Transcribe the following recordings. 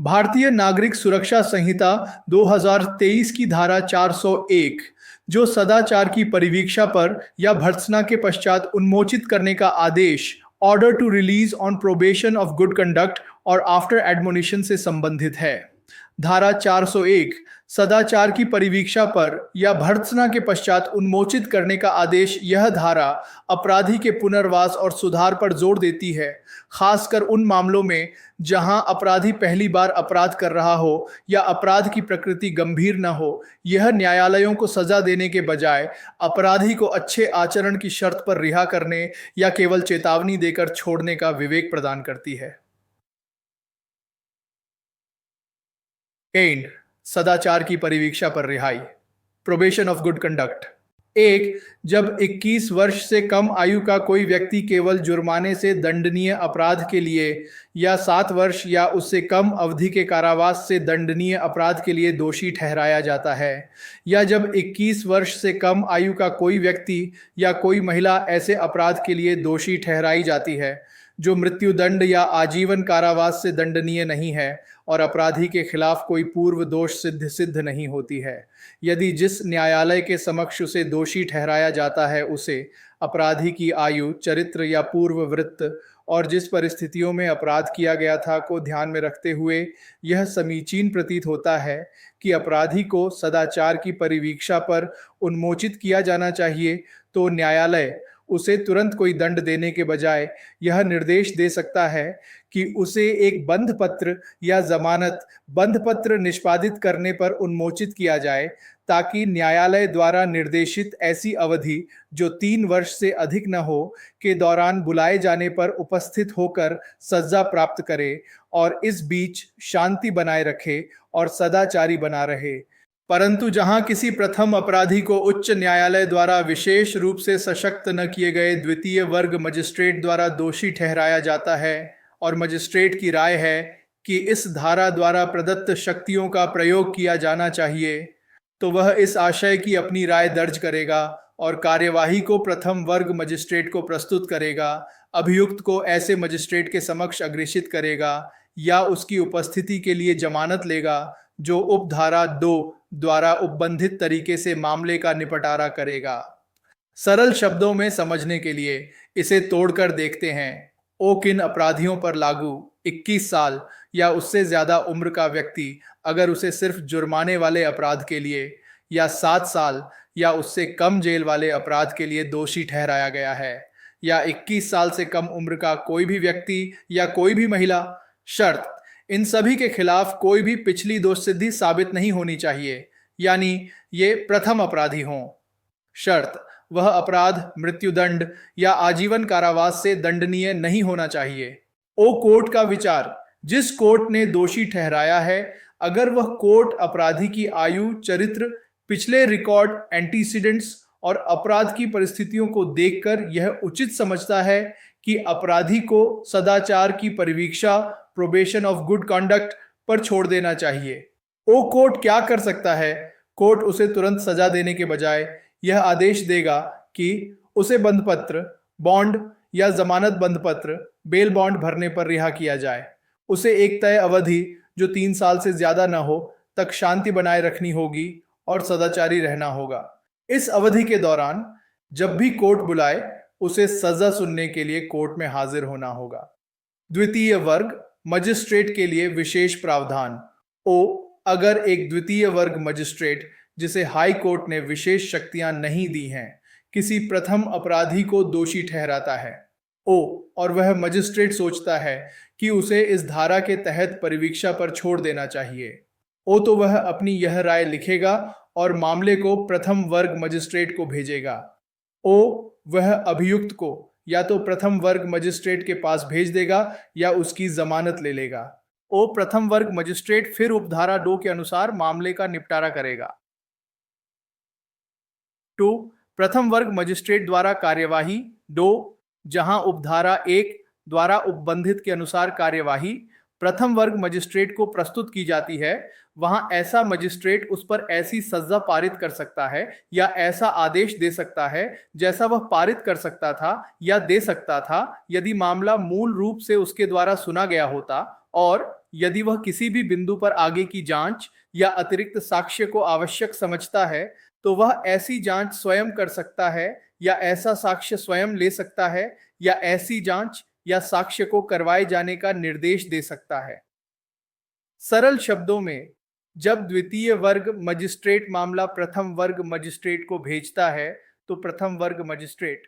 भारतीय नागरिक सुरक्षा संहिता 2023 की धारा 401, जो सदाचार की परिवीक्षा पर या भर्त्सना के पश्चात उन्मोचित करने का आदेश order to release on probation of good conduct और आफ्टर एडमोनिशन से संबंधित है। धारा 401 सदाचार की परिवीक्षा पर या भर्त्सना के पश्चात उन्मोचित करने का आदेश। यह धारा अपराधी के पुनर्वास और सुधार पर जोर देती है, खासकर उन मामलों में जहां अपराधी पहली बार अपराध कर रहा हो या अपराध की प्रकृति गंभीर न हो। यह न्यायालयों को सजा देने के बजाय अपराधी को अच्छे आचरण की शर्त पर रिहा करने या केवल चेतावनी देकर छोड़ने का विवेक प्रदान करती है। एंड सदाचार की परिवीक्षा पर रिहाई, प्रोबेशन ऑफ गुड कंडक्ट। एक, जब 21 वर्ष से कम आयु का कोई व्यक्ति केवल जुर्माने से दंडनीय अपराध के लिए या 7 वर्ष या उससे कम अवधि के कारावास से दंडनीय अपराध के लिए दोषी ठहराया जाता है, या जब 21 वर्ष से कम आयु का कोई व्यक्ति या कोई महिला ऐसे अपराध के लिए दोषी ठहराई जाती है जो मृत्युदंड या आजीवन कारावास से दंडनीय नहीं है और अपराधी के खिलाफ कोई पूर्व दोष सिद्ध नहीं होती है। यदि जिस न्यायालय के समक्ष उसे दोषी ठहराया जाता है उसे अपराधी की आयु, चरित्र या पूर्व वृत्त और जिस परिस्थितियों में अपराध किया गया था को ध्यान में रखते हुए यह समीचीन प्रतीत होता है कि अपराधी को सदाचार की परिवीक्षा पर उन्मोचित किया जाना चाहिए, तो न्यायालय उसे तुरंत कोई दंड देने के बजाय यह निर्देश दे सकता है कि उसे एक बंध पत्र या जमानत बंध पत्र निष्पादित करने पर उन्मोचित किया जाए, ताकि न्यायालय द्वारा निर्देशित ऐसी अवधि जो 3 वर्ष से अधिक न हो के दौरान बुलाए जाने पर उपस्थित होकर सजा प्राप्त करे और इस बीच शांति बनाए रखे और सदाचारी बना रहे। परंतु जहां किसी प्रथम अपराधी को उच्च न्यायालय द्वारा विशेष रूप से सशक्त न किए गए द्वितीय वर्ग मजिस्ट्रेट द्वारा दोषी ठहराया जाता है और मजिस्ट्रेट की राय है कि इस धारा द्वारा प्रदत्त शक्तियों का प्रयोग किया जाना चाहिए, तो वह इस आशय की अपनी राय दर्ज करेगा और कार्यवाही को प्रथम वर्ग मजिस्ट्रेट को प्रस्तुत करेगा, अभियुक्त को ऐसे मजिस्ट्रेट के समक्ष अग्रेषित करेगा या उसकी उपस्थिति के लिए जमानत लेगा जो उपधारा 2 द्वारा उपबंधित तरीके से मामले का निपटारा करेगा। सरल शब्दों में समझने के लिए इसे तोड़कर देखते हैं। किन अपराधियों पर लागू 21 साल या उससे ज्यादा उम्र का व्यक्ति अगर उसे सिर्फ जुर्माने वाले अपराध के लिए या 7 साल या उससे कम जेल वाले अपराध के लिए दोषी ठहराया गया है, या 21 साल से कम उम्र का कोई भी व्यक्ति या कोई भी महिला, शर्त इन सभी के खिलाफ कोई भी पिछली दोष सिद्धि साबित नहीं होनी चाहिए, यानी ये प्रथम अपराधी हों। शर्त, वह अपराध मृत्युदंड या आजीवन कारावास से दंडनीय नहीं होना चाहिए। कोर्ट का विचार, जिस कोर्ट ने दोषी ठहराया है, अगर वह कोर्ट अपराधी की आयु, चरित्र, पिछले रिकॉर्ड, एंटीसीडेंट्स और अपराध की परिस्थितियों को देखकर यह उचित समझता है कि अपराधी को सदाचार की परिवीक्षा, प्रोबेशन ऑफ गुड कंडक्ट पर छोड़ देना चाहिए। कोर्ट क्या कर सकता है? कोर्ट उसे तुरंत सजा देने के बजाय यह आदेश देगा कि उसे बंधपत्र, बॉन्ड या जमानत बंधपत्र, बेल बॉन्ड भरने पर रिहा किया जाए। उसे एक तय अवधि जो 3 साल से ज्यादा न हो तक शांति बनाए रखनी होगी और सदाचारी रहना होगा। इस अवधि के दौरान जब भी कोर्ट बुलाए उसे सजा सुनने के लिए कोर्ट में हाजिर होना होगा। द्वितीय वर्ग मजिस्ट्रेट के लिए विशेष प्रावधान। अगर एक द्वितीय वर्ग मजिस्ट्रेट जिसे हाई कोर्ट ने विशेष शक्तियां नहीं दी हैं किसी प्रथम अपराधी को दोषी ठहराता है, और वह मजिस्ट्रेट सोचता है कि उसे इस धारा के तहत परिवीक्षा पर छोड़ देना चाहिए, तो वह अपनी यह राय लिखेगा और मामले को प्रथम वर्ग मजिस्ट्रेट को भेजेगा। वह अभियुक्त को या तो प्रथम वर्ग मजिस्ट्रेट के पास भेज देगा या उसकी जमानत ले लेगा। प्रथम वर्ग मजिस्ट्रेट फिर उपधारा 2 के अनुसार मामले का निपटारा करेगा। 2. प्रथम वर्ग मजिस्ट्रेट द्वारा कार्यवाही। 2. जहां उपधारा 1 द्वारा उपबंधित के अनुसार कार्यवाही प्रथम वर्ग मजिस्ट्रेट को प्रस्तुत की जाती है, वहां ऐसा मजिस्ट्रेट उस पर ऐसी सजा पारित कर सकता है या ऐसा आदेश दे सकता है जैसा वह पारित कर सकता था या दे सकता था यदि मामला मूल रूप से उसके द्वारा सुना गया होता और यदि वह किसी भी बिंदु पर आगे की जांच या अतिरिक्त साक्ष्य को आवश्यक समझता है तो वह ऐसी जांच स्वयं कर सकता है या ऐसा साक्ष्य स्वयं ले सकता है या ऐसी जांच या साक्ष्य को करवाए जाने का निर्देश दे सकता है। सरल शब्दों में, जब द्वितीय वर्ग मजिस्ट्रेट मामला प्रथम वर्ग मजिस्ट्रेट को भेजता है तो प्रथम वर्ग मजिस्ट्रेट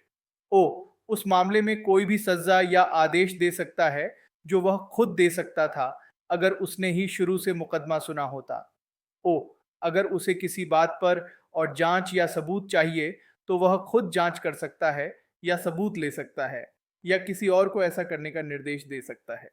ओ उस मामले में कोई भी सजा या आदेश दे सकता है जो वह खुद दे सकता था अगर उसने ही शुरू से मुकदमा सुना होता। ओ अगर उसे किसी बात पर और जांच या सबूत चाहिए तो वह खुद जांच कर सकता है या सबूत ले सकता है या किसी और को ऐसा करने का निर्देश दे सकता है।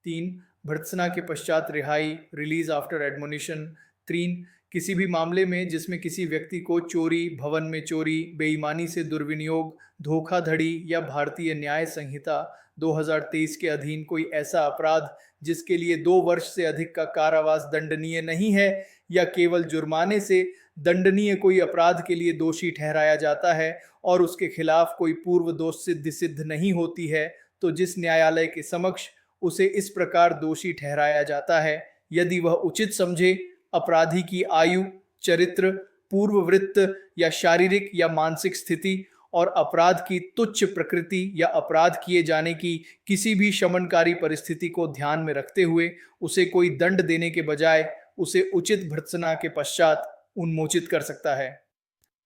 3. भर्त्सना के पश्चात रिहाई, रिलीज आफ्टर एडमोनिशन। 3. किसी भी मामले में जिसमें किसी व्यक्ति को चोरी, भवन में चोरी, बेईमानी से दुर्विनियोग, धोखाधड़ी या भारतीय न्याय संहिता 2023 के अधीन कोई ऐसा अपराध जिसके लिए 2 वर्ष से अधिक का कारावास दंडनीय नहीं है या केवल जुर्माने से दंडनीय कोई अपराध के लिए दोषी ठहराया जाता है और उसके खिलाफ कोई पूर्व दोष सिद्ध नहीं होती है, तो जिस न्यायालय के समक्ष उसे इस प्रकार दोषी ठहराया जाता है यदि वह उचित समझे, अपराधी की आयु, चरित्र, पूर्ववृत्त या शारीरिक या मानसिक स्थिति और अपराध की तुच्छ प्रकृति या अपराध किए जाने की किसी भी शमनकारी परिस्थिति को ध्यान में रखते हुए उसे कोई दंड देने के बजाय उसे उचित भर्त्सना के पश्चात उन्मोचित कर सकता है।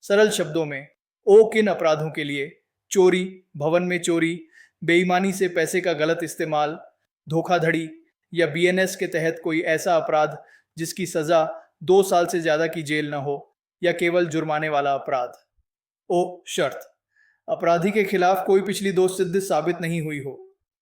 सरल शब्दों में, ओ किन अपराधों के लिए? चोरी, भवन में चोरी, बेईमानी से पैसे का गलत इस्तेमाल, धोखाधड़ी या बीएनएस के तहत कोई ऐसा अपराध जिसकी सजा 2 साल से ज्यादा की जेल न हो या केवल जुर्माने वाला अपराध। ओ शर्त, अपराधी के खिलाफ कोई पिछली दोष सिद्ध साबित नहीं हुई हो।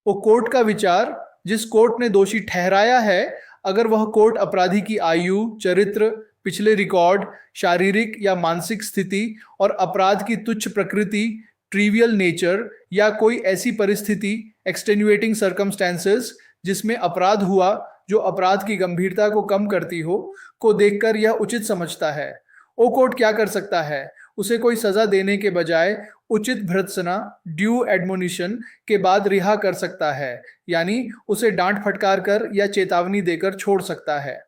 ओ कोर्ट का विचार, जिस कोर्ट ने दोषी ठहराया है अगर वह कोर्ट अपराधी की आयु, चरित्र, पिछले रिकॉर्ड, शारीरिक या मानसिक स्थिति और अपराध की तुच्छ प्रकृति, ट्रिवियल नेचर या कोई ऐसी परिस्थिति, एक्सटेन्युएटिंग सर्कमस्टेंसेस जिसमें अपराध हुआ जो अपराध की गंभीरता को कम करती हो, को देखकर यह उचित समझता है। ओ कोर्ट क्या कर सकता है? उसे कोई सजा देने के बजाय उचित भर्त्सना, ड्यू एडमोनिशन के बाद रिहा कर सकता है, यानी उसे डांट फटकार कर या चेतावनी देकर छोड़ सकता है।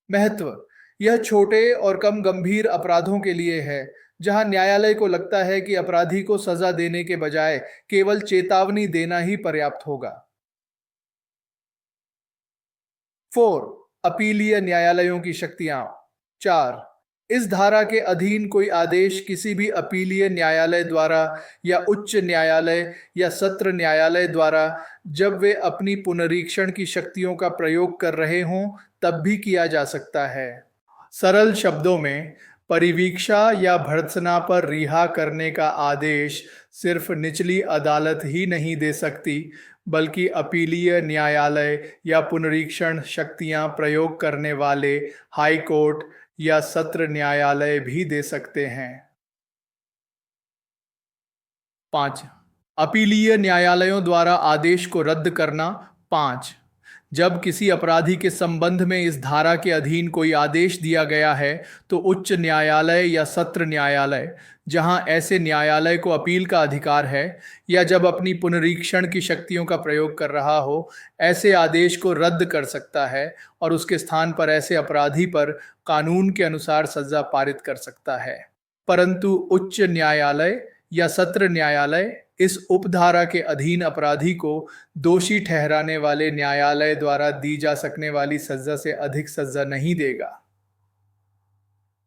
महत्व, यह छोटे और कम गंभीर अपराधों के लिए है जहां न्यायालय को लगता है कि अपराधी को सजा देने के बजाय केवल चेतावनी देना ही पर्याप्त होगा। 4. अपीलीय न्यायालयों की शक्तियां। 4. इस धारा के अधीन कोई आदेश किसी भी अपीलीय न्यायालय द्वारा या उच्च न्यायालय या सत्र न्यायालय द्वारा जब वे अपनी पुनरीक्षण की शक्तियों का प्रयोग कर रहे हों तब भी किया जा सकता है। सरल शब्दों में, परिवीक्षा या भर्त्सना पर रिहा करने का आदेश सिर्फ निचली अदालत ही नहीं दे सकती बल्कि अपीलीय न्यायालय या पुनरीक्षण शक्तियां प्रयोग करने वाले हाई कोर्ट या सत्र न्यायालय भी दे सकते हैं। 5. अपीलीय न्यायालयों द्वारा आदेश को रद्द करना। 5. जब किसी अपराधी के संबंध में इस धारा के अधीन कोई आदेश दिया गया है तो उच्च न्यायालय या सत्र न्यायालय, जहां ऐसे न्यायालय को अपील का अधिकार है या जब अपनी पुनरीक्षण की शक्तियों का प्रयोग कर रहा हो, ऐसे आदेश को रद्द कर सकता है और उसके स्थान पर ऐसे अपराधी पर कानून के अनुसार सजा पारित कर सकता है। परंतु उच्च न्यायालय या सत्र न्यायालय इस उपधारा के अधीन अपराधी को दोषी ठहराने वाले न्यायालय द्वारा दी जा सकने वाली सजा से अधिक सजा नहीं देगा।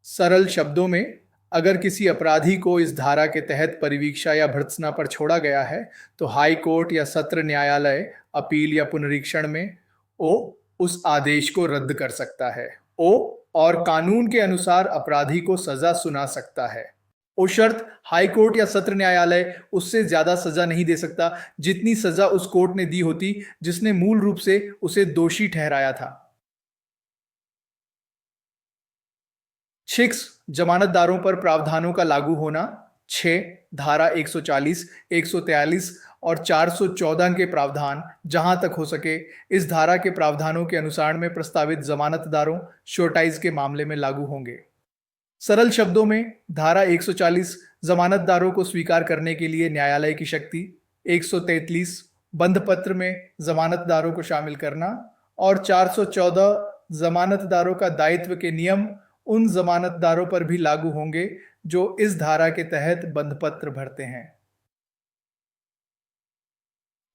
सरल शब्दों में, अगर किसी अपराधी को इस धारा के तहत परिवीक्षा या भर्त्सना पर छोड़ा गया है तो हाई कोर्ट या सत्र न्यायालय अपील या पुनरीक्षण में ओ उस आदेश को रद्द कर सकता है। ओ और कानून के अनुसार अपराधी को सजा सुना सकता है। ओ शर्त, हाई कोर्ट या सत्र न्यायालय उससे ज्यादा सजा नहीं दे सकता जितनी सजा उस कोर्ट ने दी होती जिसने मूल रूप से उसे दोषी ठहराया था। 6. जमानतदारों पर प्रावधानों का लागू होना। 6. धारा 140, 143 और 414 के प्रावधान जहां तक हो सके इस धारा के प्रावधानों के अनुसार में प्रस्तावित जमानतदारों श्योरटाइज के मामले में लागू होंगे। सरल शब्दों में, धारा 140 जमानतदारों को स्वीकार करने के लिए न्यायालय की शक्ति, 133 बंध पत्र में जमानतदारों को शामिल करना, और 414 जमानतदारों का दायित्व के नियम उन जमानतदारों पर भी लागू होंगे जो इस धारा के तहत बंध पत्र भरते हैं।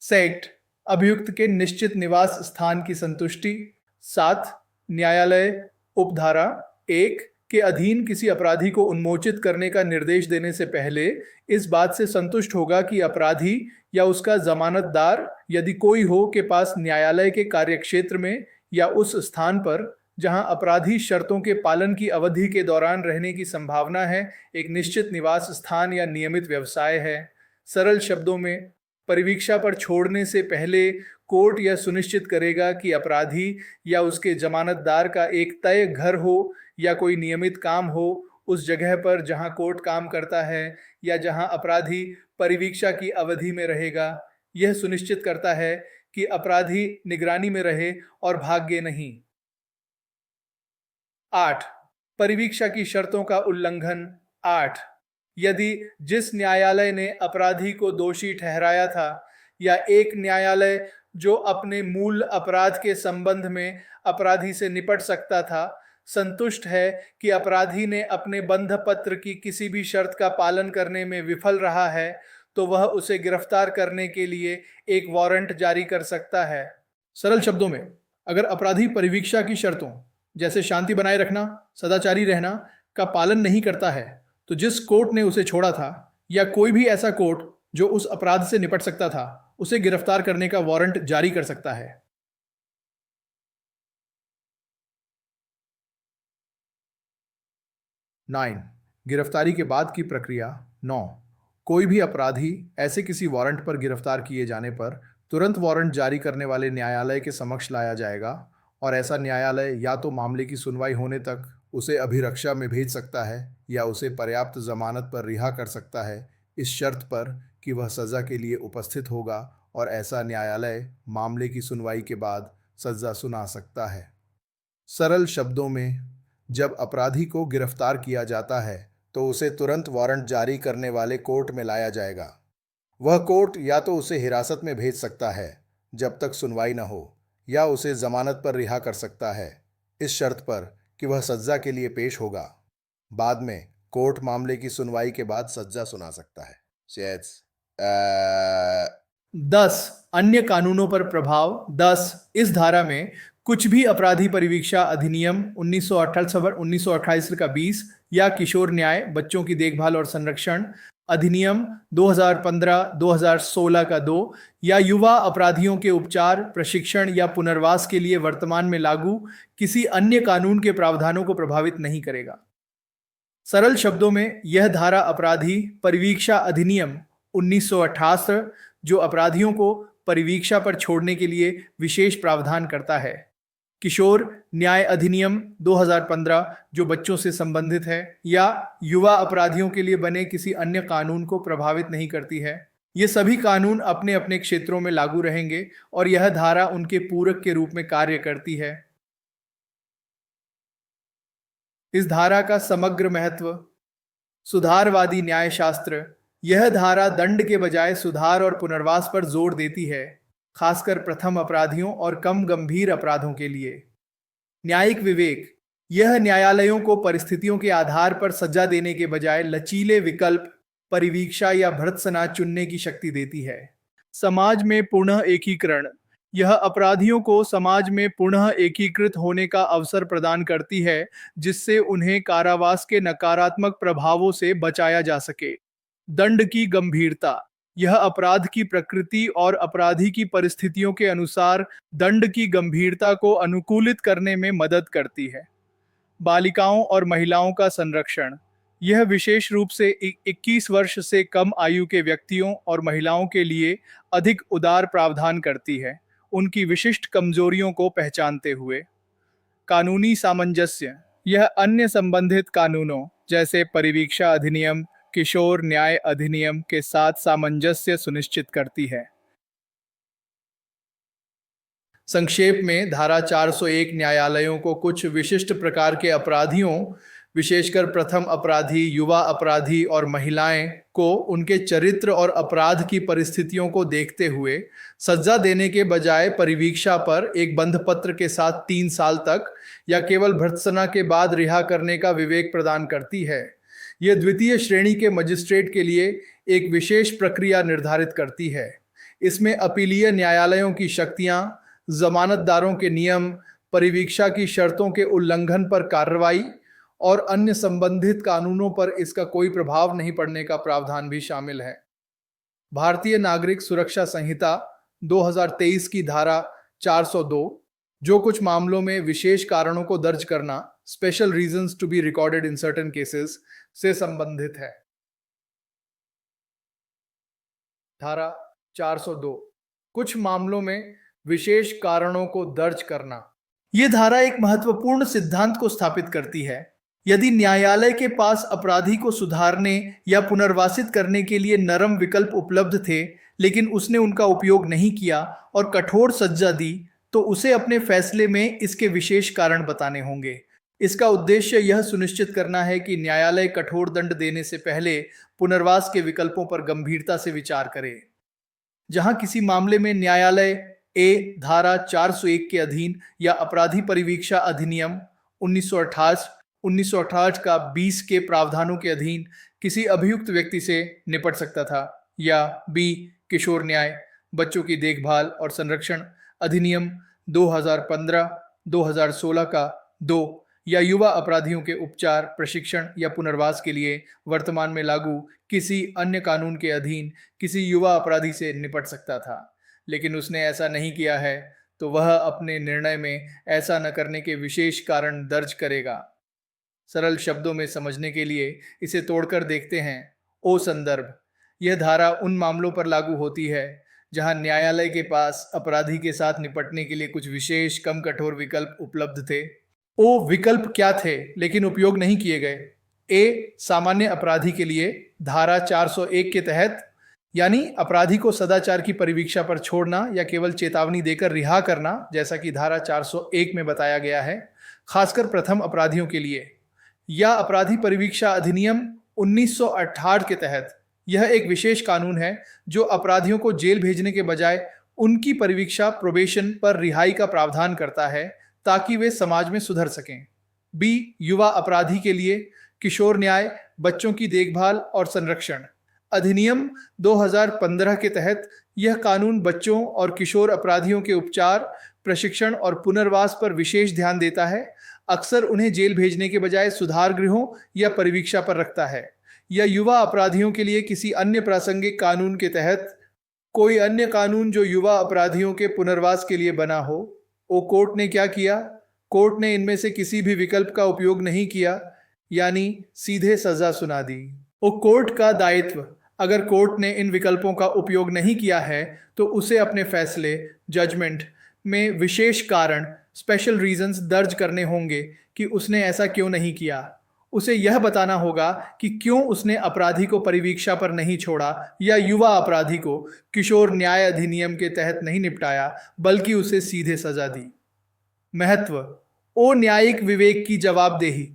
सेक्ट अभियुक्त के निश्चित निवास स्थान की संतुष्टि। 7 न्यायालय उपधारा 1 के अधीन किसी अपराधी को उन्मोचित करने का निर्देश देने से पहले इस बात से संतुष्ट होगा कि अपराधी या उसका जमानतदार, यदि कोई हो, के पास न्यायालय के कार्यक्षेत्र में या उस स्थान पर जहां अपराधी शर्तों के पालन की अवधि के दौरान रहने की संभावना है, एक निश्चित निवास स्थान या नियमित व्यवसाय है। सरल शब्दों में, परिवीक्षा पर छोड़ने से पहले कोर्ट यह सुनिश्चित करेगा कि अपराधी या उसके जमानतदार का एक तय घर हो या कोई नियमित काम हो उस जगह पर जहां कोर्ट काम करता है या जहां अपराधी परिवीक्षा की अवधि में रहेगा। यह सुनिश्चित करता है कि अपराधी निगरानी में रहे और भाग्य नहीं। 8 परिवीक्षा की शर्तों का उल्लंघन। 8 यदि जिस न्यायालय ने अपराधी को दोषी ठहराया था या एक न्यायालय जो अपने मूल अपराध के संबंध में अपराधी से निपट सकता था, संतुष्ट है कि अपराधी ने अपने बंध पत्र की किसी भी शर्त का पालन करने में विफल रहा है, तो वह उसे गिरफ्तार करने के लिए एक वारंट जारी कर सकता है। सरल शब्दों में, अगर अपराधी परिवीक्षा की शर्तों जैसे शांति बनाए रखना, सदाचारी रहना का पालन नहीं करता है, तो जिस कोर्ट ने उसे छोड़ा था या कोई भी ऐसा कोर्ट जो उस अपराध से निपट सकता था, उसे गिरफ्तार करने का वारंट जारी कर सकता है। 9 गिरफ्तारी के बाद की प्रक्रिया। 9 कोई भी अपराधी ऐसे किसी वारंट पर गिरफ्तार किए जाने पर तुरंत वारंट जारी करने वाले न्यायालय के समक्ष लाया जाएगा और ऐसा न्यायालय या तो मामले की सुनवाई होने तक उसे अभिरक्षा में भेज सकता है या उसे पर्याप्त जमानत पर रिहा कर सकता है, इस शर्त पर कि वह सज़ा के लिए उपस्थित होगा, और ऐसा न्यायालय मामले की सुनवाई के बाद सज़ा सुना सकता है। सरल शब्दों में, जब अपराधी को गिरफ्तार किया जाता है तो उसे तुरंत वारंट जारी करने वाले कोर्ट में लाया जाएगा। वह कोर्ट या तो उसे हिरासत में भेज सकता है जब तक सुनवाई न हो, या उसे जमानत पर रिहा कर सकता है, इस शर्त पर कि वह सज्जा के लिए पेश होगा। बाद में कोर्ट मामले की सुनवाई के बाद सज्जा सुना सकता है। 10 अन्य कानूनों पर प्रभाव। 10 इस धारा में कुछ भी अपराधी परिवीक्षा अधिनियम 1928 का 20 या किशोर न्याय, बच्चों की देखभाल और संरक्षण अधिनियम 2015-2016 का 2 या युवा अपराधियों के उपचार, प्रशिक्षण या पुनर्वास के लिए वर्तमान में लागू किसी अन्य कानून के प्रावधानों को प्रभावित नहीं करेगा। सरल शब्दों में, यह धारा अपराधी परिवीक्षा अधिनियम 1928 जो अपराधियों को परिवीक्षा पर छोड़ने के लिए विशेष प्रावधान करता है, किशोर न्याय अधिनियम 2015 जो बच्चों से संबंधित है, या युवा अपराधियों के लिए बने किसी अन्य कानून को प्रभावित नहीं करती है। ये सभी कानून अपने अपने क्षेत्रों में लागू रहेंगे और यह धारा उनके पूरक के रूप में कार्य करती है। इस धारा का समग्र महत्व। सुधारवादी न्यायशास्त्र। यह धारा दंड के बजाय सुधार और पुनर्वास पर जोर देती है, खासकर प्रथम अपराधियों और कम गंभीर अपराधों के लिए। न्यायिक विवेक। यह न्यायालयों को परिस्थितियों के आधार पर सजा देने के बजाय लचीले विकल्प, परिवीक्षा या भर्त्सना चुनने की शक्ति देती है। समाज में पुनः एकीकरण। यह अपराधियों को समाज में पुनः एकीकृत होने का अवसर प्रदान करती है, जिससे उन्हें कारावास के नकारात्मक प्रभावों से बचाया जा सके। दंड की गंभीरता। यह अपराध की प्रकृति और अपराधी की परिस्थितियों के अनुसार दंड की गंभीरता को अनुकूलित करने में मदद करती है। बालिकाओं और महिलाओं का संरक्षण। यह विशेष रूप से 21 वर्ष से कम आयु के व्यक्तियों और महिलाओं के लिए अधिक उदार प्रावधान करती है, उनकी विशिष्ट कमजोरियों को पहचानते हुए। कानूनी सामंजस्य। यह अन्य संबंधित कानूनों जैसे परिवीक्षा अधिनियम, किशोर न्याय अधिनियम के साथ सामंजस्य सुनिश्चित करती है। संक्षेप में, धारा 401 न्यायालयों को कुछ विशिष्ट प्रकार के अपराधियों, विशेषकर प्रथम अपराधी, युवा अपराधी और महिलाएं को उनके चरित्र और अपराध की परिस्थितियों को देखते हुए सजा देने के बजाय परिवीक्षा पर एक बंधपत्र के साथ 3 साल तक या केवल भर्त्सना के बाद रिहा करने का विवेक प्रदान करती है। यह द्वितीय श्रेणी के मजिस्ट्रेट के लिए एक विशेष प्रक्रिया निर्धारित करती है। इसमें अपीलीय न्यायालयों की शक्तियां, जमानतदारों के नियम, परिवीक्षा की शर्तों के उल्लंघन पर कार्रवाई और अन्य संबंधित कानूनों पर इसका कोई प्रभाव नहीं पड़ने का प्रावधान भी शामिल है। भारतीय नागरिक सुरक्षा संहिता 2023 की धारा 402 जो कुछ मामलों में विशेष कारणों को दर्ज करना, special reasons to be recorded in certain cases, से संबंधित है। धारा 402 कुछ मामलों में विशेष कारणों को दर्ज करना। यह धारा एक महत्वपूर्ण सिद्धांत को स्थापित करती है। यदि न्यायालय के पास अपराधी को सुधारने या पुनर्वासित करने के लिए नरम विकल्प उपलब्ध थे, लेकिन उसने उनका उपयोग नहीं किया और कठोर सजा दी, तो उसे अपने फैसले में इसके विशेष कारण बताने होंगे। इसका उद्देश्य यह सुनिश्चित करना है कि न्यायालय कठोर दंड देने से पहले पुनर्वास के विकल्पों पर गंभीरता से विचार करे। जहां किसी मामले में न्यायालय ए धारा 401 के अधीन या अपराधी परिवीक्षा अधिनियम 1968 का 20 के प्रावधानों के अधीन किसी अभियुक्त व्यक्ति से निपट सकता था, या बी किशोर न्याय, बच्चों की देखभाल और संरक्षण अधिनियम 2015-2016 का 2 या युवा अपराधियों के उपचार, प्रशिक्षण या पुनर्वास के लिए वर्तमान में लागू किसी अन्य कानून के अधीन किसी युवा अपराधी से निपट सकता था, लेकिन उसने ऐसा नहीं किया है, तो वह अपने निर्णय में ऐसा न करने के विशेष कारण दर्ज करेगा। सरल शब्दों में समझने के लिए इसे तोड़कर देखते हैं। ओ संदर्भ, यह धारा उन मामलों पर लागू होती है जहां न्यायालय के पास अपराधी के साथ निपटने के लिए कुछ विशेष कम कठोर विकल्प उपलब्ध थे। ओ विकल्प क्या थे लेकिन उपयोग नहीं किए गए? ए सामान्य अपराधी के लिए धारा 401 के तहत, यानी अपराधी को सदाचार की परिवीक्षा पर छोड़ना या केवल चेतावनी देकर रिहा करना, जैसा कि धारा 401 में बताया गया है, खासकर प्रथम अपराधियों के लिए। या अपराधी परिवीक्षा अधिनियम 1968 के तहत, यह एक विशेष कानून है जो अपराधियों को जेल भेजने के बजाय उनकी परिवीक्षा प्रोबेशन पर रिहाई का प्रावधान करता है ताकि वे समाज में सुधर सकें। बी युवा अपराधी के लिए किशोर न्याय, बच्चों की देखभाल और संरक्षण अधिनियम 2015 के तहत, यह कानून बच्चों और किशोर अपराधियों के उपचार, प्रशिक्षण और पुनर्वास पर विशेष ध्यान देता है। अक्सर उन्हें जेल भेजने के बजाय सुधार गृहों या परिवीक्षा पर रखता है। या युवा अपराधियों के लिए किसी अन्य प्रासंगिक कानून के तहत, कोई अन्य कानून जो युवा अपराधियों के पुनर्वास के लिए बना हो। ओ कोर्ट ने क्या किया? कोर्ट ने इनमें से किसी भी विकल्प का उपयोग नहीं किया, यानी सीधे सजा सुना दी। ओ कोर्ट का दायित्व, अगर कोर्ट ने इन विकल्पों का उपयोग नहीं किया है तो उसे अपने फैसले, जजमेंट में विशेष कारण, स्पेशल रीजंस दर्ज करने होंगे कि उसने ऐसा क्यों नहीं किया। उसे यह बताना होगा कि क्यों उसने अपराधी को परिवीक्षा पर नहीं छोड़ा या युवा अपराधी को किशोर न्याय अधिनियम के तहत नहीं निपटाया, बल्कि उसे सीधे सजा दी। महत्व, ओ न्यायिक विवेक की जवाबदेही,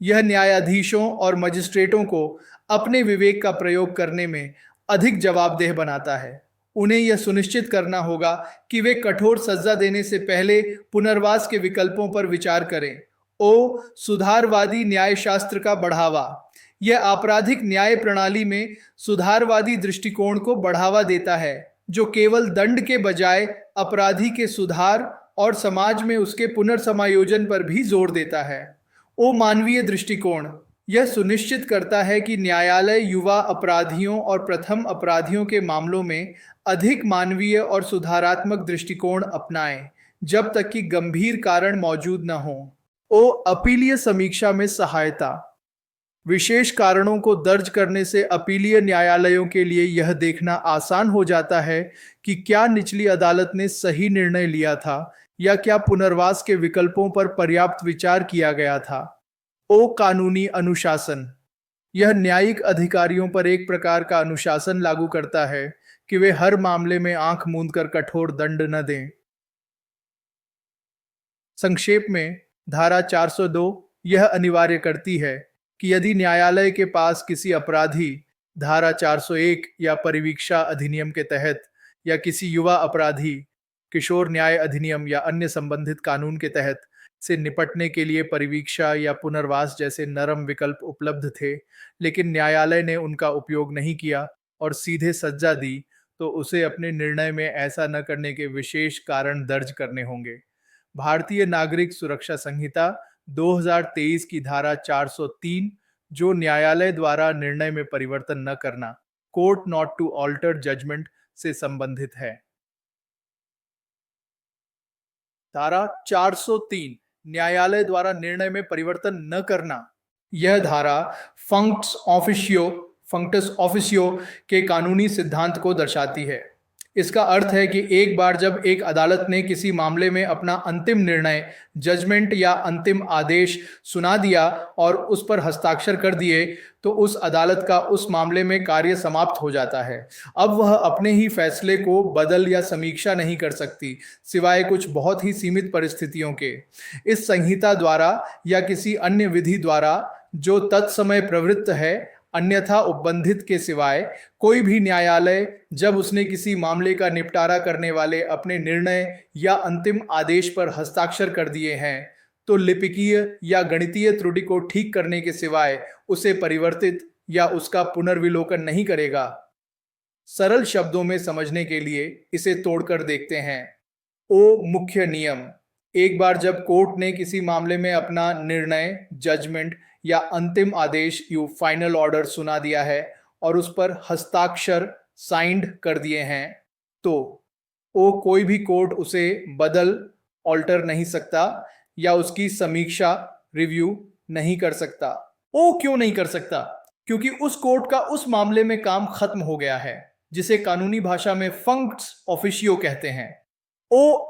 यह न्यायाधीशों और मजिस्ट्रेटों को अपने विवेक का प्रयोग करने में अधिक जवाबदेह बनाता है। उन्हें यह सुनिश्चित करना होगा कि वे कठोर सजा देने से पहले पुनर्वास के विकल्पों पर विचार करें। ओ सुधारवादी न्यायशास्त्र का बढ़ावा, यह आपराधिक न्याय प्रणाली में सुधारवादी दृष्टिकोण को बढ़ावा देता है, जो केवल दंड के बजाय अपराधी के सुधार और समाज में उसके पुनर्समायोजन पर भी जोर देता है। ओ मानवीय दृष्टिकोण, यह सुनिश्चित करता है कि न्यायालय युवा अपराधियों और प्रथम अपराधियों के मामलों में अधिक मानवीय और सुधारात्मक दृष्टिकोण अपनाएं, जब तक कि गंभीर कारण मौजूद न हो। ओ अपीलीय समीक्षा में सहायता, विशेष कारणों को दर्ज करने से अपीलीय न्यायालयों के लिए यह देखना आसान हो जाता है कि क्या निचली अदालत ने सही निर्णय लिया था या क्या पुनर्वास के विकल्पों पर पर्याप्त विचार किया गया था। ओ कानूनी अनुशासन, यह न्यायिक अधिकारियों पर एक प्रकार का अनुशासन लागू करता है कि वे हर मामले में आंख मूंदकर कठोर दंड न दें। संक्षेप में, धारा 402 यह अनिवार्य करती है कि यदि न्यायालय के पास किसी अपराधी धारा 401 या परिवीक्षा अधिनियम के तहत या किसी युवा अपराधी किशोर न्याय अधिनियम या अन्य संबंधित कानून के तहत से निपटने के लिए परिवीक्षा या पुनर्वास जैसे नरम विकल्प उपलब्ध थे, लेकिन न्यायालय ने उनका उपयोग नहीं किया और सीधे सजा दी, तो उसे अपने निर्णय में ऐसा न करने के विशेष कारण दर्ज करने होंगे। भारतीय नागरिक सुरक्षा संहिता 2023 की धारा 403, जो न्यायालय द्वारा निर्णय में परिवर्तन न करना, court not to alter judgement से संबंधित है। धारा 403, न्यायालय द्वारा निर्णय में परिवर्तन न करना। यह धारा फंक्टस ऑफिशियो के कानूनी सिद्धांत को दर्शाती है। इसका अर्थ है कि एक बार जब एक अदालत ने किसी मामले में अपना अंतिम निर्णय, जजमेंट या अंतिम आदेश सुना दिया और उस पर हस्ताक्षर कर दिए, तो उस अदालत का उस मामले में कार्य समाप्त हो जाता है। अब वह अपने ही फैसले को बदल या समीक्षा नहीं कर सकती, सिवाय कुछ बहुत ही सीमित परिस्थितियों के। इस संहिता द्वारा या किसी अन्य विधि द्वारा जो तत्समय प्रवृत्त है, अन्यथा उपबंधित के सिवाय कोई भी न्यायालय जब उसने किसी मामले का निपटारा करने वाले अपने निर्णय या अंतिम आदेश पर हस्ताक्षर कर दिए हैं, तो लिपिकीय या गणितीय त्रुटि को ठीक करने के सिवाय उसे परिवर्तित या उसका पुनर्विलोकन नहीं करेगा। सरल शब्दों में समझने के लिए इसे तोड़कर देखते हैं। मुख्य नियम: एक बार जब कोर्ट ने किसी मामले में अपना निर्णय, जजमेंट या अंतिम आदेश फाइनल ऑर्डर सुना दिया है और उस पर हस्ताक्षर साइंड कर दिए हैं, तो कोई भी कोर्ट उसे बदल ऑल्टर नहीं सकता या उसकी समीक्षा रिव्यू नहीं कर सकता। क्यों नहीं कर सकता? क्योंकि उस कोर्ट का उस मामले में काम खत्म हो गया है, जिसे कानूनी भाषा में फंक्ट्स ऑफिशियो कहते हैं।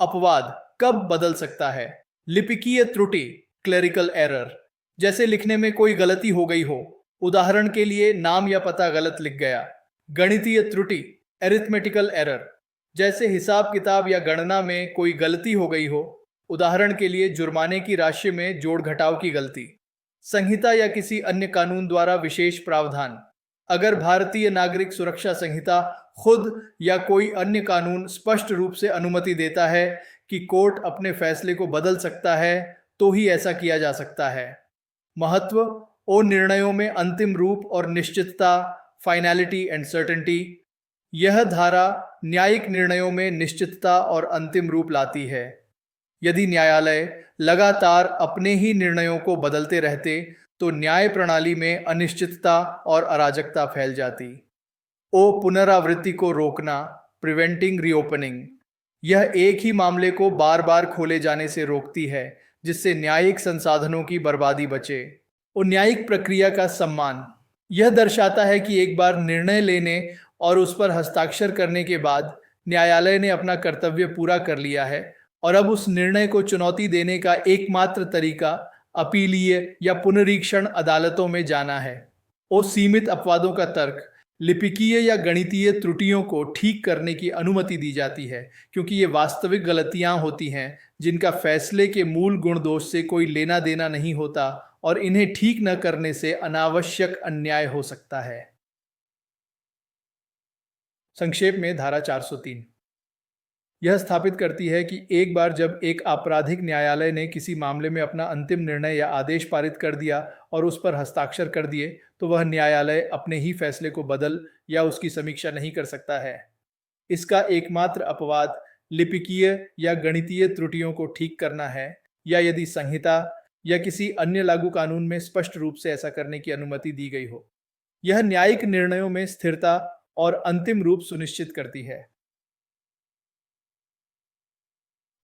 अपवाद कब बदल सकता है? लिपिकीय त्रुटि, क्लेरिकल एरर, जैसे लिखने में कोई गलती हो गई हो, उदाहरण के लिए नाम या पता गलत लिख गया। गणितीय त्रुटि, एरिथमेटिकल एरर, जैसे हिसाब किताब या गणना में कोई गलती हो गई हो, उदाहरण के लिए जुर्माने की राशि में जोड़ घटाव की गलती। संहिता या किसी अन्य कानून द्वारा विशेष प्रावधान: अगर भारतीय नागरिक सुरक्षा संहिता खुद या कोई अन्य कानून स्पष्ट रूप से अनुमति देता है कि कोर्ट अपने फैसले को बदल सकता है, तो ही ऐसा किया जा सकता है। महत्व: निर्णयों में अंतिम रूप और निश्चितता, फाइनलिटी एंड सर्टेनिटी। यह धारा न्यायिक निर्णयों में निश्चितता और अंतिम रूप लाती है। यदि न्यायालय लगातार अपने ही निर्णयों को बदलते रहते, तो न्याय प्रणाली में अनिश्चितता और अराजकता फैल जाती। पुनरावृत्ति को रोकना, प्रिवेंटिंग रीओपनिंग। यह एक ही मामले को बार बार खोले जाने से रोकती है, जिससे न्यायिक संसाधनों की बर्बादी बचे। न्यायिक प्रक्रिया का सम्मान: यह दर्शाता है कि एक बार निर्णय लेने और उस पर हस्ताक्षर करने के बाद न्यायालय ने अपना कर्तव्य पूरा कर लिया है और अब उस निर्णय को चुनौती देने का एकमात्र तरीका अपीलीय या पुनरीक्षण अदालतों में जाना है। सीमित अपवादों का तर्क: लिपिकीय या गणितीय त्रुटियों को ठीक करने की अनुमति दी जाती है, क्योंकि ये वास्तविक गलतियां होती हैं जिनका फैसले के मूल गुण दोष से कोई लेना देना नहीं होता और इन्हें ठीक न करने से अनावश्यक अन्याय हो सकता है। संक्षेप में धारा 403 यह स्थापित करती है कि एक बार जब एक आपराधिक न्यायालय ने किसी मामले में अपना अंतिम निर्णय या आदेश पारित कर दिया और उस पर हस्ताक्षर कर दिए, तो वह न्यायालय अपने ही फैसले को बदल या उसकी समीक्षा नहीं कर सकता है। इसका एकमात्र अपवाद लिपिकीय या गणितीय त्रुटियों को ठीक करना है, या यदि संहिता या किसी अन्य लागू कानून में स्पष्ट रूप से ऐसा करने की अनुमति दी गई हो। यह न्यायिक निर्णयों में स्थिरता और अंतिम रूप सुनिश्चित करती है।